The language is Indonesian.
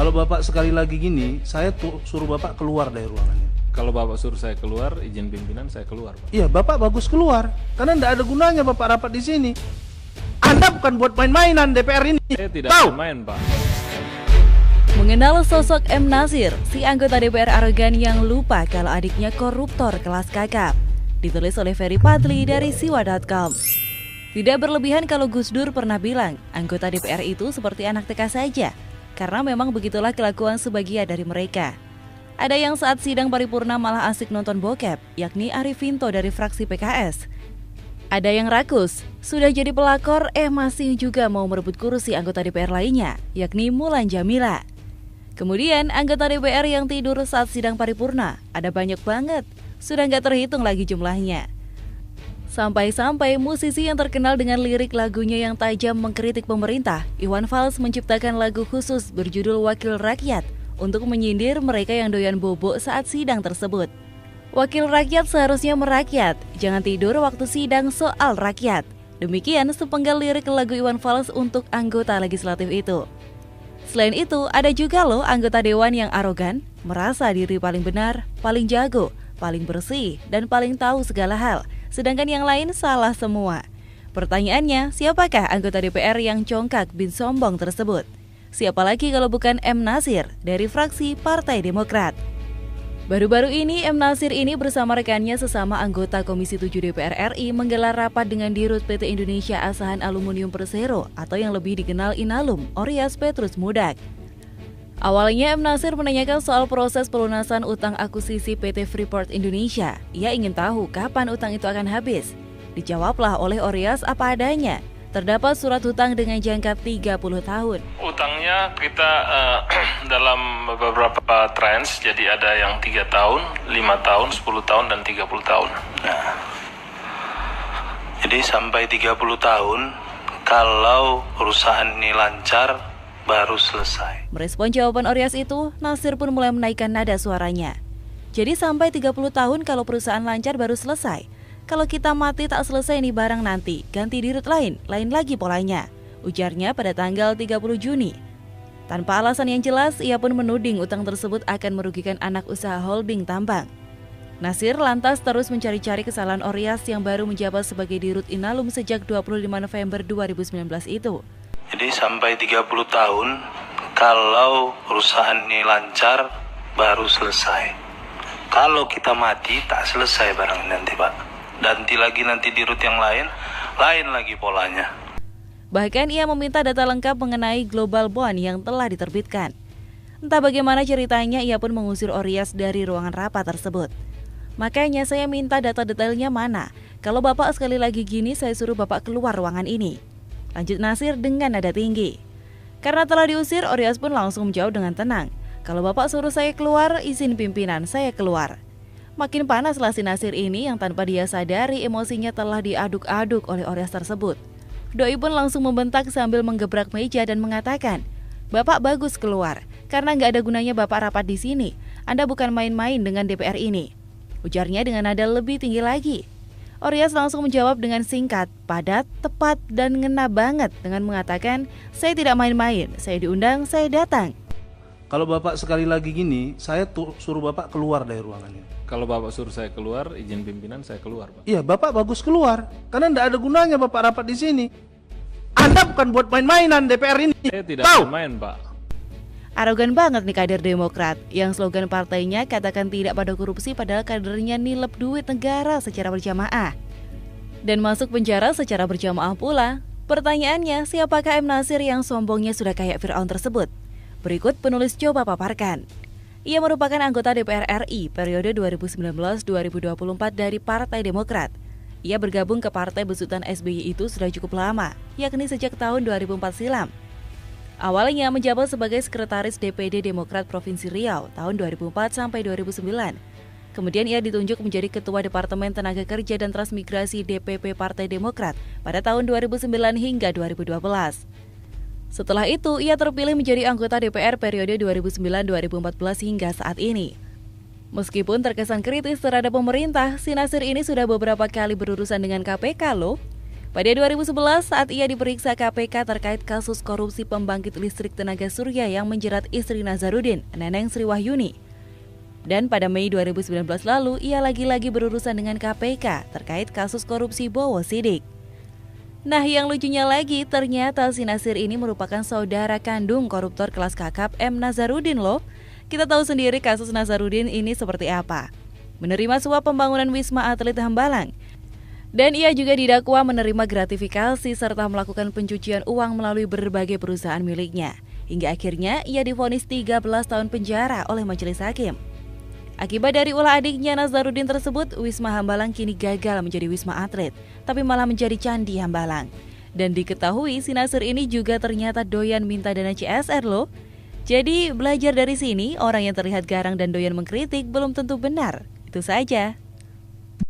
Kalau Bapak sekali lagi gini, saya suruh Bapak keluar dari ruangannya. Kalau Bapak suruh saya keluar, izin pimpinan saya keluar, Pak. Iya, Bapak bagus keluar. Karena tidak ada gunanya Bapak rapat di sini. Anda bukan buat main-mainan DPR ini. Saya tidak main, Pak. Mengenal sosok M. Nasir, si anggota DPR arogan yang lupa kalau adiknya koruptor kelas kakap. Ditulis oleh Ferry Padli dari siwa.com. Tidak berlebihan kalau Gus Dur pernah bilang, anggota DPR itu seperti anak TK saja. Karena memang begitulah kelakuan sebagian dari mereka. Ada yang saat sidang paripurna malah asik nonton bokep, yakni Arifinto dari fraksi PKS. Ada yang rakus, sudah jadi pelakor masih juga mau merebut kursi anggota DPR lainnya, yakni Mulan Jamila. Kemudian anggota DPR yang tidur saat sidang paripurna, ada banyak banget, sudah nggak terhitung lagi jumlahnya. Sampai-sampai musisi yang terkenal dengan lirik lagunya yang tajam mengkritik pemerintah, Iwan Fals menciptakan lagu khusus berjudul Wakil Rakyat untuk menyindir mereka yang doyan bobo saat sidang tersebut. Wakil rakyat seharusnya merakyat, jangan tidur waktu sidang soal rakyat. Demikian sepenggal lirik lagu Iwan Fals untuk anggota legislatif itu. Selain itu, ada juga loh anggota dewan yang arogan, merasa diri paling benar, paling jago, paling bersih, dan paling tahu segala hal. Sedangkan yang lain salah semua. Pertanyaannya, siapakah anggota DPR yang congkak bin sombong tersebut? Siapa lagi kalau bukan M. Nasir dari fraksi Partai Demokrat? Baru-baru ini M. Nasir ini bersama rekannya sesama anggota Komisi 7 DPR RI menggelar rapat dengan Dirut PT Indonesia Asahan Aluminium Persero atau yang lebih dikenal Inalum, Orias Petrus Mudak. Awalnya M. Nasir menanyakan soal proses pelunasan utang akuisisi PT Freeport Indonesia. Ia ingin tahu kapan utang itu akan habis. Dijawablah oleh Orias apa adanya. Terdapat surat hutang dengan jangka 30 tahun. Utangnya kita dalam beberapa tranche, jadi ada yang 3 tahun, 5 tahun, 10 tahun, dan 30 tahun. Nah, jadi sampai 30 tahun, kalau perusahaan ini lancar, baru selesai. Merespon jawaban Orias itu, Nasir pun mulai menaikkan nada suaranya. Jadi sampai 30 tahun kalau perusahaan lancar baru selesai. Kalau kita mati tak selesai nih barang nanti, ganti dirut lain lagi polanya. Ujarnya pada tanggal 30 Juni. Tanpa alasan yang jelas, ia pun menuding utang tersebut akan merugikan anak usaha holding tambang. Nasir lantas terus mencari-cari kesalahan Orias yang baru menjabat sebagai Dirut Inalum sejak 25 November 2019 itu. Jadi sampai 30 tahun, kalau perusahaan ini lancar, baru selesai. Kalau kita mati, tak selesai barang nanti, Pak. Ganti lagi nanti dirut yang lain lagi polanya. Bahkan ia meminta data lengkap mengenai global bond yang telah diterbitkan. Entah bagaimana ceritanya, ia pun mengusir Orias dari ruangan rapat tersebut. Makanya saya minta data detailnya mana. Kalau Bapak sekali lagi gini, saya suruh Bapak keluar ruangan ini. Lanjut Nasir dengan nada tinggi. Karena telah diusir, Orias pun langsung menjawab dengan tenang. Kalau Bapak suruh saya keluar, izin pimpinan, saya keluar. Makin panaslah si Nasir ini yang tanpa dia sadari emosinya telah diaduk-aduk oleh Orias tersebut. Doi pun langsung membentak sambil menggebrak meja dan mengatakan, Bapak bagus keluar, karena nggak ada gunanya Bapak rapat di sini. Anda bukan main-main dengan DPR ini. Ujarnya dengan nada lebih tinggi lagi. Orias langsung menjawab dengan singkat, padat, tepat, dan ngena banget dengan mengatakan, saya tidak main-main, saya diundang, saya datang. Kalau Bapak sekali lagi gini, saya suruh Bapak keluar dari ruangannya. Kalau Bapak suruh saya keluar, izin pimpinan saya keluar, Pak. Iya, Bapak bagus keluar. Karena tidak ada gunanya Bapak rapat di sini. Anda bukan buat main-mainan DPR ini. Saya tidak main, Pak. Arogan banget nih kader Demokrat, yang slogan partainya katakan tidak pada korupsi padahal kadernya nilep duit negara secara berjamaah. Dan masuk penjara secara berjamaah pula. Pertanyaannya, siapakah M. Nasir yang sombongnya sudah kayak Fir'aun tersebut? Berikut penulis coba paparkan. Ia merupakan anggota DPR RI periode 2019-2024 dari Partai Demokrat. Ia bergabung ke partai besutan SBY itu sudah cukup lama, yakni sejak tahun 2004 silam. Awalnya menjabat sebagai Sekretaris DPD Demokrat Provinsi Riau tahun 2004 sampai 2009. Kemudian ia ditunjuk menjadi Ketua Departemen Tenaga Kerja dan Transmigrasi DPP Partai Demokrat pada tahun 2009 hingga 2012. Setelah itu, ia terpilih menjadi anggota DPR periode 2009-2014 hingga saat ini. Meskipun terkesan kritis terhadap pemerintah, si Nasir ini sudah beberapa kali berurusan dengan KPK loh. Pada 2011 saat ia diperiksa KPK terkait kasus korupsi pembangkit listrik tenaga surya yang menjerat istri Nazarudin, Neneng Sri Wahyuni. Dan pada Mei 2019 lalu ia lagi-lagi berurusan dengan KPK terkait kasus korupsi Bowo Sidik. Nah, yang lucunya lagi, ternyata si Nasir ini merupakan saudara kandung koruptor kelas kakap M. Nazarudin loh. Kita tahu sendiri kasus Nazarudin ini seperti apa. Menerima suap pembangunan Wisma Atlet Hambalang. Dan ia juga didakwa menerima gratifikasi serta melakukan pencucian uang melalui berbagai perusahaan miliknya. Hingga akhirnya ia divonis 13 tahun penjara oleh majelis hakim. Akibat dari ulah adiknya Nazarudin tersebut, Wisma Hambalang kini gagal menjadi Wisma Atlet, tapi malah menjadi Candi Hambalang. Dan diketahui si Nasir ini juga ternyata doyan minta dana CSR loh. Jadi belajar dari sini, orang yang terlihat garang dan doyan mengkritik belum tentu benar. Itu saja.